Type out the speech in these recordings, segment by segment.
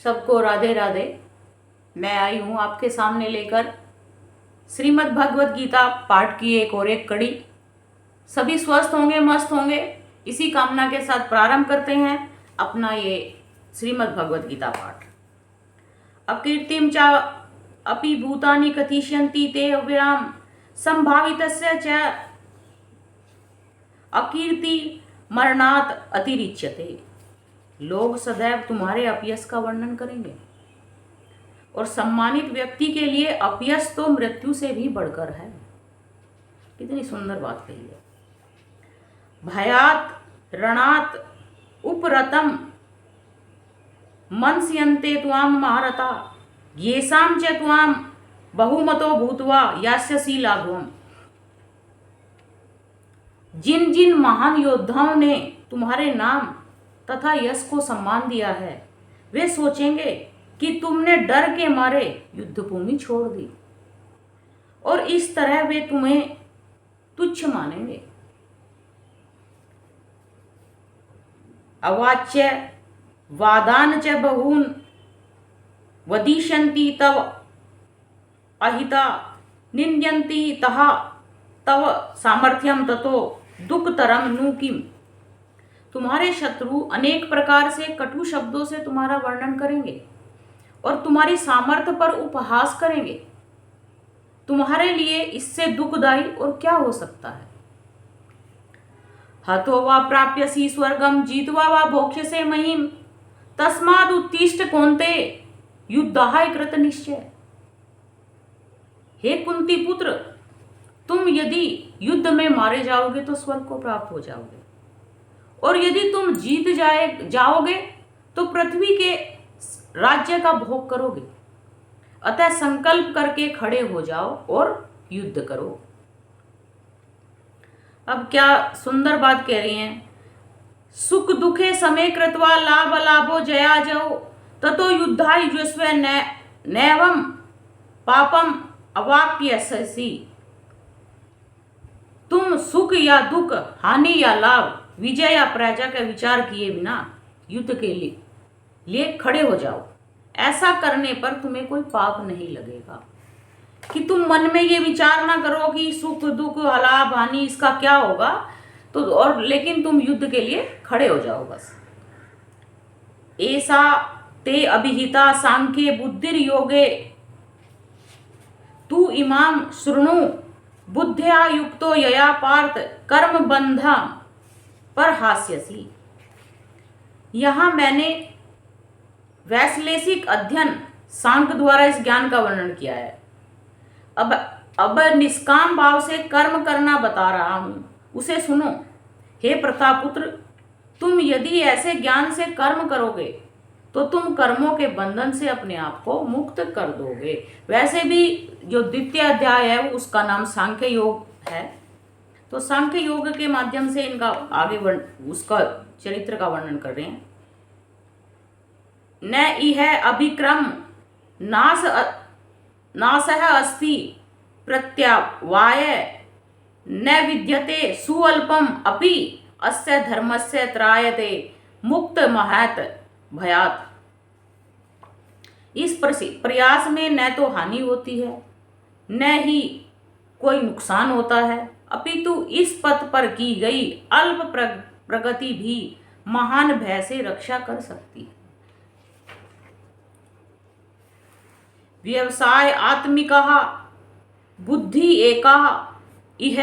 सबको राधे राधे। मैं आई हूँ आपके सामने लेकर श्रीमद् भगवत गीता पाठ की एक और एक कड़ी। सभी स्वस्थ होंगे, मस्त होंगे, इसी कामना के साथ प्रारंभ करते हैं अपना ये श्रीमद् भगवत गीता पाठ। अकीर्तिम च अपि भूतानि कथिष्यन्ति ते अव्ययाम संभावितस्य च अकीर्ति मरणात् अतिरिच्यते। लोग सदैव तुम्हारे अपयश का वर्णन करेंगे और सम्मानित व्यक्ति के लिए अपयश तो मृत्यु से भी बढ़कर है। कितनी सुंदर बात कही है। भयात रणात उपरतम मनस्यन्ते त्वाम महारथा येषां च त्वाम बहुमतो भूत्वा यास्यसि लाघवम्। जिन जिन महान योद्धाओं ने तुम्हारे नाम तथा यश को सम्मान दिया है, वे सोचेंगे कि तुमने डर के मारे युद्धभूमि छोड़ दी और इस तरह वे तुम्हें तुच्छ मानेंगे। अवाच्य वादान च बहून वदिष्यन्ति तव अहिता निन्द्यन्ति तहा तव सामर्थ्यम ततो दुःखतरम नु किम। तुम्हारे शत्रु अनेक प्रकार से कटु शब्दों से तुम्हारा वर्णन करेंगे और तुम्हारी सामर्थ्य पर उपहास करेंगे। तुम्हारे लिए इससे दुखदायी और क्या हो सकता है। हतो वा प्राप्यसि स्वर्गम जीतवा वा भोक्ष्यसे महिम तस्माद् उत्तिष्ठ कौन्ते युद्धाय कृत निश्चय। हे कुंती पुत्र, तुम यदि युद्ध में मारे जाओगे तो स्वर्ग को प्राप्त हो जाओगे और यदि तुम जीत जाओगे तो पृथ्वी के राज्य का भोग करोगे। अतः संकल्प करके खड़े हो जाओ और युद्ध करो। अब क्या सुंदर बात कह रही हैं। सुख दुखे समय कृत्वा लाभ लाभो जया जयो ततो युद्धाय युज्यस्व नैवं पापम अवाप्यसि। तुम सुख या दुख, हानि या लाभ, विजय या पराजय का विचार किए बिना युद्ध के लिए खड़े हो जाओ। ऐसा करने पर तुम्हें कोई पाप नहीं लगेगा। कि तुम मन में ये विचार ना करो कि सुख दुख लाभ हानि इसका क्या होगा, तो और लेकिन तुम युद्ध के लिए खड़े हो जाओ बस। ऐसा ते अभिहिता सांख्ये बुद्धिर योगे तू इमाम शृणु बुद्ध्या युक्तो यया पार्थ कर्म बंधा पर हास्यसी। यहां मैंने वैश्लेषिक अध्ययन सांख्य द्वारा इस ज्ञान का वर्णन किया है। अब निष्काम भाव से कर्म करना बता रहा हूं, उसे सुनो। हे प्रतापुत्र, तुम यदि ऐसे ज्ञान से कर्म करोगे तो तुम कर्मों के बंधन से अपने आप को मुक्त कर दोगे। वैसे भी जो द्वितीय अध्याय है उसका नाम सांख्य योग है, तो सांख्य योग के माध्यम से इनका आगे उसका चरित्र का वर्णन कर रहे हैं। न इह अभिक्रम नासह अस्ति प्रत्यावाय न विद्यते सुअल्पम अपि अस्य धर्मस्य त्रायते मुक्त महत भयात। इस प्रयास में न तो हानि होती है न ही कोई नुकसान होता है, अपितु इस पथ पर की गई अल्प प्रगति भी महान भय से रक्षा कर सकती है। व्यवसाय आत्मिका बुद्धि एका इह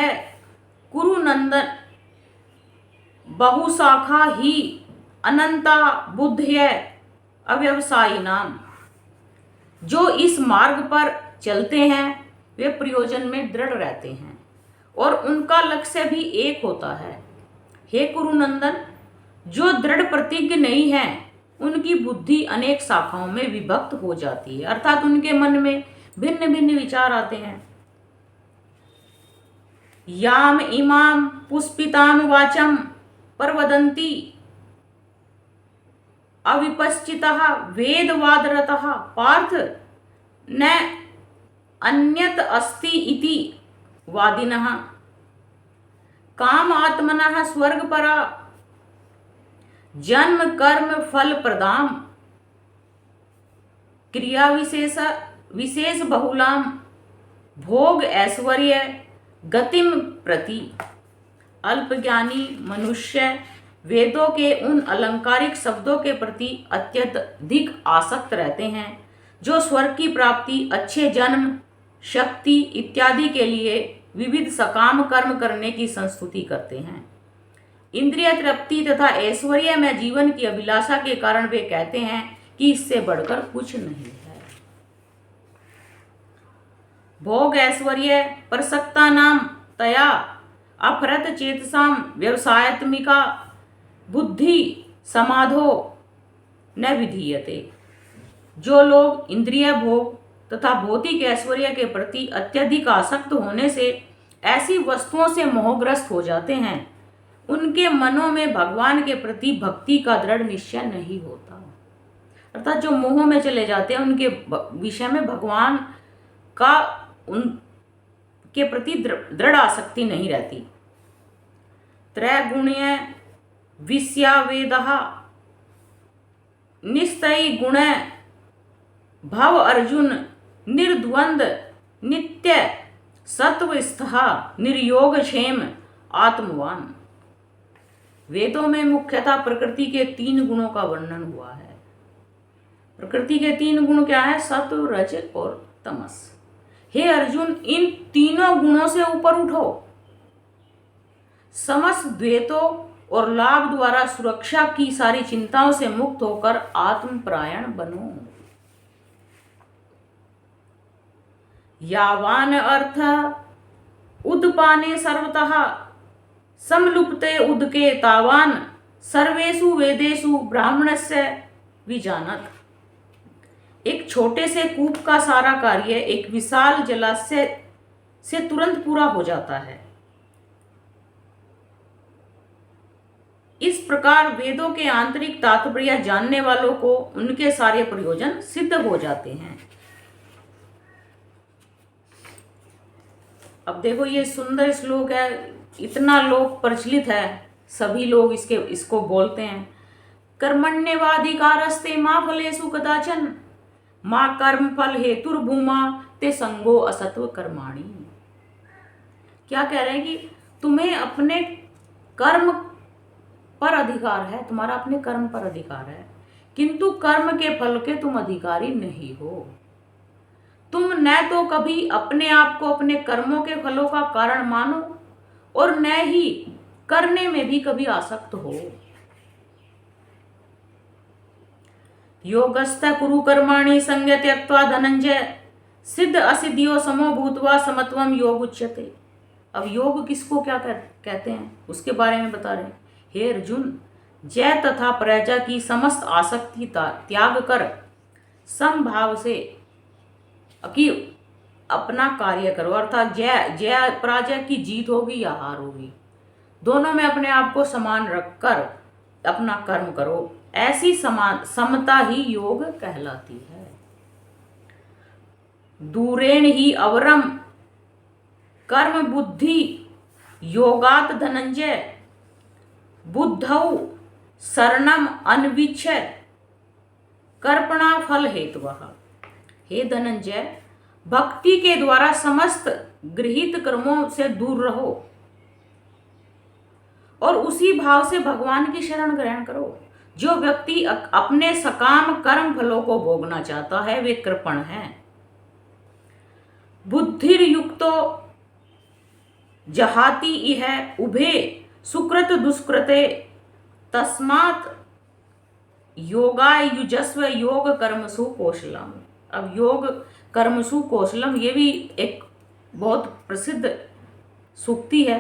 कुरु नंदन बहुशाखा ही अनंता बुद्ध्य अव्यवसायी नाम। जो इस मार्ग पर चलते हैं वे प्रयोजन में दृढ़ रहते हैं और उनका लक्ष्य भी एक होता है। हे कुरुनंदन, जो दृढ़ प्रतिज्ञ नहीं है उनकी बुद्धि अनेक शाखाओं में विभक्त हो जाती है, अर्थात उनके मन में भिन्न भिन्न विचार आते हैं। याम इमाम पुष्पिताम वाचम प्रवदन्ति अविपश्चितः वेदवादरतः पार्थ न अन्यत अस्ति इति वादिनः काम आत्मनः स्वर्गपरा जन्म कर्म फल प्रदाम क्रिया विशेष बहुलाम भोग ऐश्वर्य गतिम प्रति। अल्पज्ञानी मनुष्य वेदों के उन अलंकारिक शब्दों के प्रति अत्यधिक आसक्त रहते हैं जो स्वर्ग की प्राप्ति, अच्छे जन्म, शक्ति इत्यादि के लिए विविध सकाम कर्म करने की संस्तुति करते हैं। इंद्रिय तृप्ति तथा ऐश्वर्य में जीवन की अभिलाषा के कारण वे कहते हैं कि इससे बढ़कर कुछ नहीं है। भोग ऐश्वर्य प्रसक्ता नाम तया अपहृत चेतसाम व्यवसायत्मिका बुद्धि समाधो न विधीयते। जो लोग इंद्रिय भोग तथा भौतिक ऐश्वर्य के प्रति अत्यधिक आसक्त होने से ऐसी वस्तुओं से मोहग्रस्त हो जाते हैं, उनके मनों में भगवान के प्रति भक्ति का दृढ़ निश्चय नहीं होता। अर्थात जो मोह में चले जाते हैं, उनके विषय में भगवान का उनके प्रति दृढ़ आसक्ति नहीं रहती। त्रैगुण्य विषयावेदः निस्तयी गुण भव अर्जुन निर्द्वंद नित्य सत्वस्थः निर्योग क्षेम आत्मवान। वेदों में मुख्यतः प्रकृति के 3 गुणों का वर्णन हुआ है। प्रकृति के 3 गुण क्या है? सत्व, रज और तमस। हे अर्जुन, इन तीनों गुणों से ऊपर उठो, समस्त द्वैतों और लाभ द्वारा सुरक्षा की सारी चिंताओं से मुक्त होकर आत्मपरायण बनो। यावान अर्थ उदपाने सर्वतः समलुप्ते उदके तावान सर्वेषु वेदेषु ब्राह्मणस्य विजानत। एक छोटे से कूप का सारा कार्य एक विशाल जलाशय से तुरंत पूरा हो जाता है। इस प्रकार वेदों के आंतरिक तात्पर्य जानने वालों को उनके सारे प्रयोजन सिद्ध हो जाते हैं। अब देखो, ये सुंदर श्लोक है, इतना लोक प्रचलित है, सभी लोग इसको बोलते हैं। कर्मण्येवाधिकारस्ते मा फलेषु कदाचन मा कर्म फल हेतुर्भूमा ते संगो असत्व कर्माणि। क्या कह रहे हैं कि तुम्हें अपने कर्म पर अधिकार है, तुम्हारा अपने कर्म पर अधिकार है, किंतु कर्म के फल के तुम अधिकारी नहीं हो। तुम न तो कभी अपने आप को अपने कर्मों के फलों का कारण मानो और न ही करने में भी कभी आसक्त हो। योगस्थ कुरु कर्माणि संग त्यक्त्वा धनंजय सिद्ध असिद्धियो समो भूत्वा समत्वम योग उच्यते। अब योग किसको क्या कहते हैं उसके बारे में बता रहे हैं। हे अर्जुन, जय तथा प्रजा की समस्त आसक्ति त्याग कर समभाव से कि अपना कार्य करो। अर्थात जय पराजय की जीत होगी या हार होगी, दोनों में अपने आप को समान रखकर अपना कर्म करो। ऐसी समता ही योग कहलाती है। दूरेण ही अवरम कर्म बुद्धि योगात धनंजय बुद्धौ शरणम अन्विच्छ कर्पणा फल हेतुवः। हे धनंजय, भक्ति के द्वारा समस्त गृहीत कर्मों से दूर रहो और उसी भाव से भगवान की शरण ग्रहण करो। जो व्यक्ति अपने सकाम कर्म फलों को भोगना चाहता है वे कृपण है। बुद्धिर्युक्तो जहाति इह उभे सुकृत दुष्कृते तस्मात् योगाय युजस्व योग कर्मसु कौशलम। अब योग कर्मसु कौशलम ये भी एक बहुत प्रसिद्ध सूक्ति है।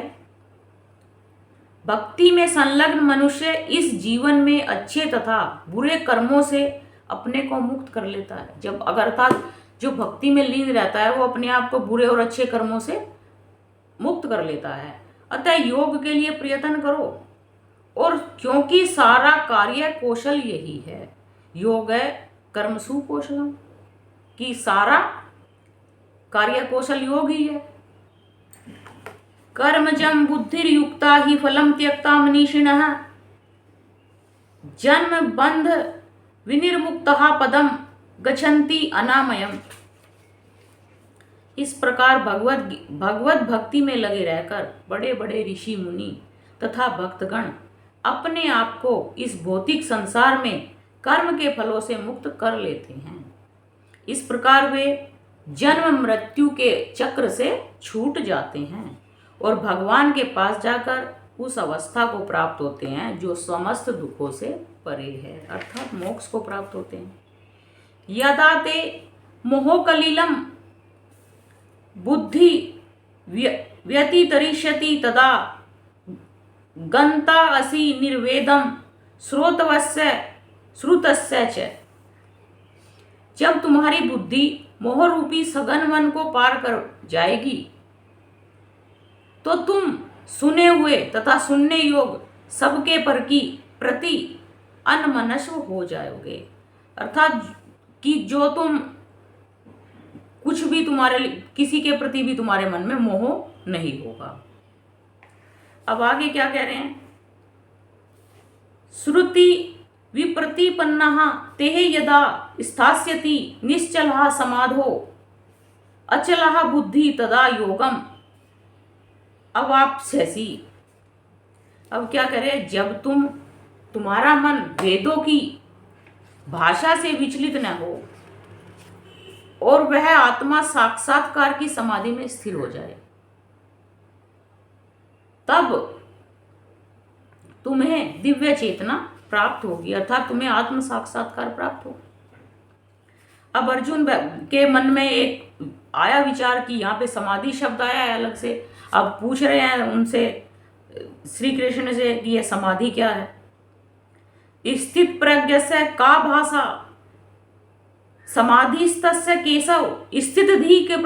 भक्ति में संलग्न मनुष्य इस जीवन में अच्छे तथा बुरे कर्मों से अपने को मुक्त कर लेता है। जब अर्थात जो भक्ति में लीन रहता है वो अपने आप को बुरे और अच्छे कर्मों से मुक्त कर लेता है। अतः योग के लिए प्रयत्न करो, और क्योंकि सारा कार्य कौशल यही है, योग है कर्मसु कौशलम, कि सारा कार्य कौशल योग ही है। कर्मजम बुद्धिर्युक्ता ही फलम त्यक्ता मनीषिणः जन्म बंध विनिर्मुक्तः पदम गच्छन्ति अनामयम्। इस प्रकार भगवत भक्ति में लगे रहकर बड़े बड़े ऋषि मुनि तथा भक्तगण अपने आप को इस भौतिक संसार में कर्म के फलों से मुक्त कर लेते हैं। इस प्रकार वे जन्म मृत्यु के चक्र से छूट जाते हैं और भगवान के पास जाकर उस अवस्था को प्राप्त होते हैं जो समस्त दुखों से परे है, अर्थात मोक्ष को प्राप्त होते हैं। यदा ते मोहकलिलम बुद्धि व्यतितरिष्यति तदा गंता असि निर्वेदम श्रुतस्य च। जब तुम्हारी बुद्धि मोह रूपी सघन वन को पार कर जाएगी तो तुम सुने हुए तथा सुनने योग सबके प्रति अनमनस्व हो जाओगे, अर्थात कि जो तुम कुछ भी किसी के प्रति भी तुम्हारे मन में मोह नहीं होगा। अब आगे क्या कह रहे हैं, श्रुति विप्रतिपन्नः तेह यदा स्थास्यति निश्चलः समाधो अचलः बुद्धि तदा योगम अवाप्स्यसि। अब क्या करें, जब तुम्हारा मन वेदों की भाषा से विचलित न हो और वह आत्मा साक्षात्कार की समाधि में स्थिर हो जाए, तब तुम्हें दिव्य चेतना प्राप्त होगी, अर्थात तुम्हें आत्म साक्षात्कार प्राप्त होगा। अब अर्जुन के मन में एक आया विचार कि यहाँ पे समाधि शब्द आया है अलग से। अब पूछ रहे हैं उनसे श्री कृष्ण से कि यह समाधि क्या है। स्थित प्रज्ञ से का भाषा समाधिस्तस्य केशव स्थित धी के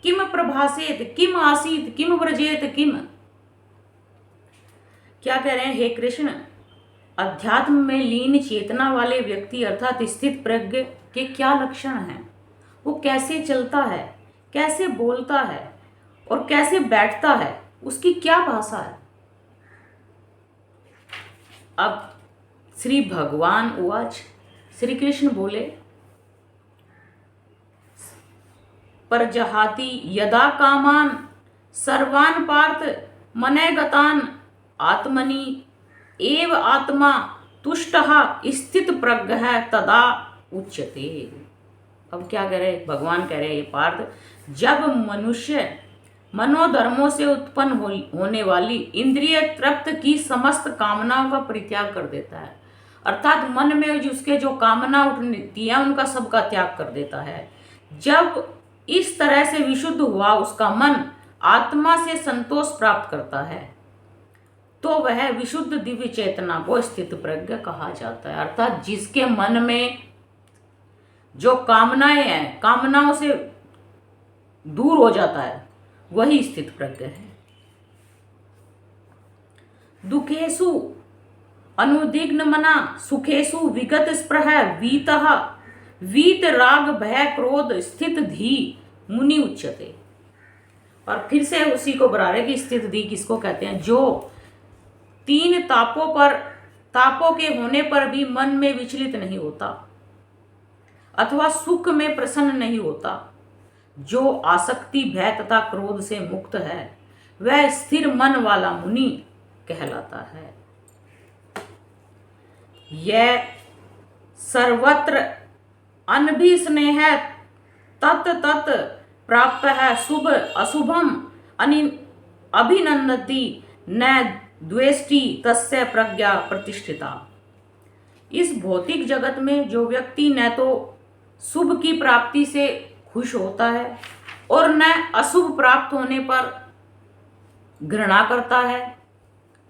किम प्रभासेत किम आसीत किम व्रजेत किम। क्या कह रहे हैं, हे कृष्ण, अध्यात्म में लीन चेतना वाले व्यक्ति अर्थात स्थित प्रज्ञ के क्या लक्षण हैं, वो कैसे चलता है, कैसे बोलता है और कैसे बैठता है, उसकी क्या भाषा है। अब श्री भगवान उवाच, श्री कृष्ण बोले, परजहाति यदा कामान सर्वान पार्थ मनैगतान आत्मनि एव आत्मा तुष्टः स्थित प्रज्ञः तदा उच्यते। अब क्या कह रहे, भगवान कह रहे हैं, पार्थ, जब मनुष्य मनोधर्मों से उत्पन्न होने वाली इंद्रिय तृप्त की समस्त कामनाओं का परित्याग कर देता है, अर्थात मन में जिसके जो कामना उठती है उनका सबका त्याग कर देता है, जब इस तरह से विशुद्ध हुआ उसका मन आत्मा से संतोष प्राप्त करता है, तो वह विशुद्ध दिव्य चेतना को स्थित प्रज्ञ कहा जाता है। अर्थात जिसके मन में जो कामनाएं हैं, कामनाओं से दूर हो जाता है, वही स्थित प्रज्ञ है। दुखेषु अनुदिग्न मना सुखेषु विगत स्पृह वीतः वीत राग भय क्रोध स्थित धी मुनि उच्यते। और फिर से उसी को बता रहे कि स्थित धी किसको कहते हैं, जो तीन तापों के होने पर भी मन में विचलित नहीं होता अथवा सुख में प्रसन्न नहीं होता, जो आसक्ति भय तथा क्रोध से मुक्त है, वह स्थिर मन वाला मुनि कहलाता है। यह सर्वत्र अनभिस्नेह तत् तत् प्राप्त है शुभ अशुभम अभिनंदति न द्वेष्टि तस्य प्रज्ञा प्रतिष्ठिता। इस भौतिक जगत में जो व्यक्ति न तो शुभ की प्राप्ति से खुश होता है और न अशुभ प्राप्त होने पर घृणा करता है,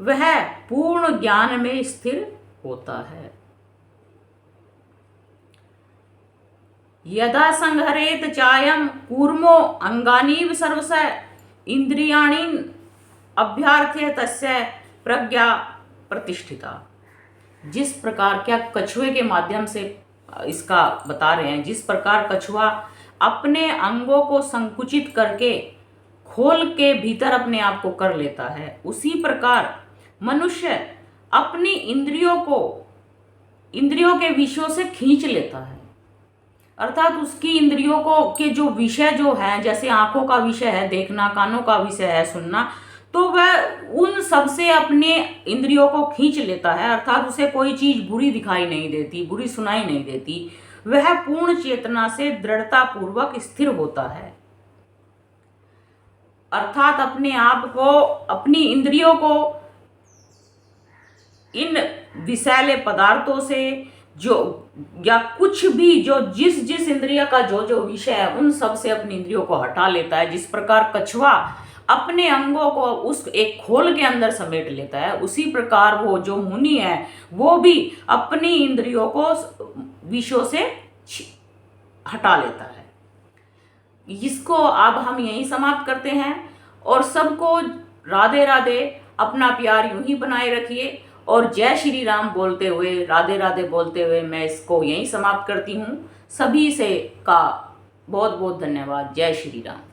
वह पूर्ण ज्ञान में स्थिर होता है। यदा संहरेत चायम कूर्मो अंगानीव सर्वस इंद्रियाणि अभ्यार्थ्य तस्य प्रज्ञा प्रतिष्ठिता। जिस प्रकार, क्या कछुए के माध्यम से इसका बता रहे हैं, जिस प्रकार कछुआ अपने अंगों को संकुचित करके खोल के भीतर अपने आप को कर लेता है, उसी प्रकार मनुष्य अपनी इंद्रियों के विषयों से खींच लेता है। अर्थात उसकी इंद्रियों को के जो विषय जो है, जैसे आंखों का विषय है देखना, कानों का विषय है सुनना, तो वह उन सब से अपने इंद्रियों को खींच लेता है। अर्थात उसे कोई चीज बुरी दिखाई नहीं देती, बुरी सुनाई नहीं देती। वह पूर्ण चेतना से दृढ़ता पूर्वक स्थिर होता है। अर्थात अपने आप को, अपनी इंद्रियों को इन विषैले पदार्थों से जो, या कुछ भी जो जिस जिस इंद्रिय का जो जो विषय है, उन सब से अपनी इंद्रियों को हटा लेता है। जिस प्रकार कछुआ अपने अंगों को उस एक खोल के अंदर समेट लेता है, उसी प्रकार वो जो मुनि है वो भी अपनी इंद्रियों को विषयों से हटा लेता है। इसको अब हम यहीं समाप्त करते हैं और सबको राधे राधे। अपना प्यार यूं ही बनाए रखिए और जय श्री राम बोलते हुए, राधे राधे बोलते हुए मैं इसको यहीं समाप्त करती हूँ। सभी से का बहुत बहुत धन्यवाद। जय श्री राम।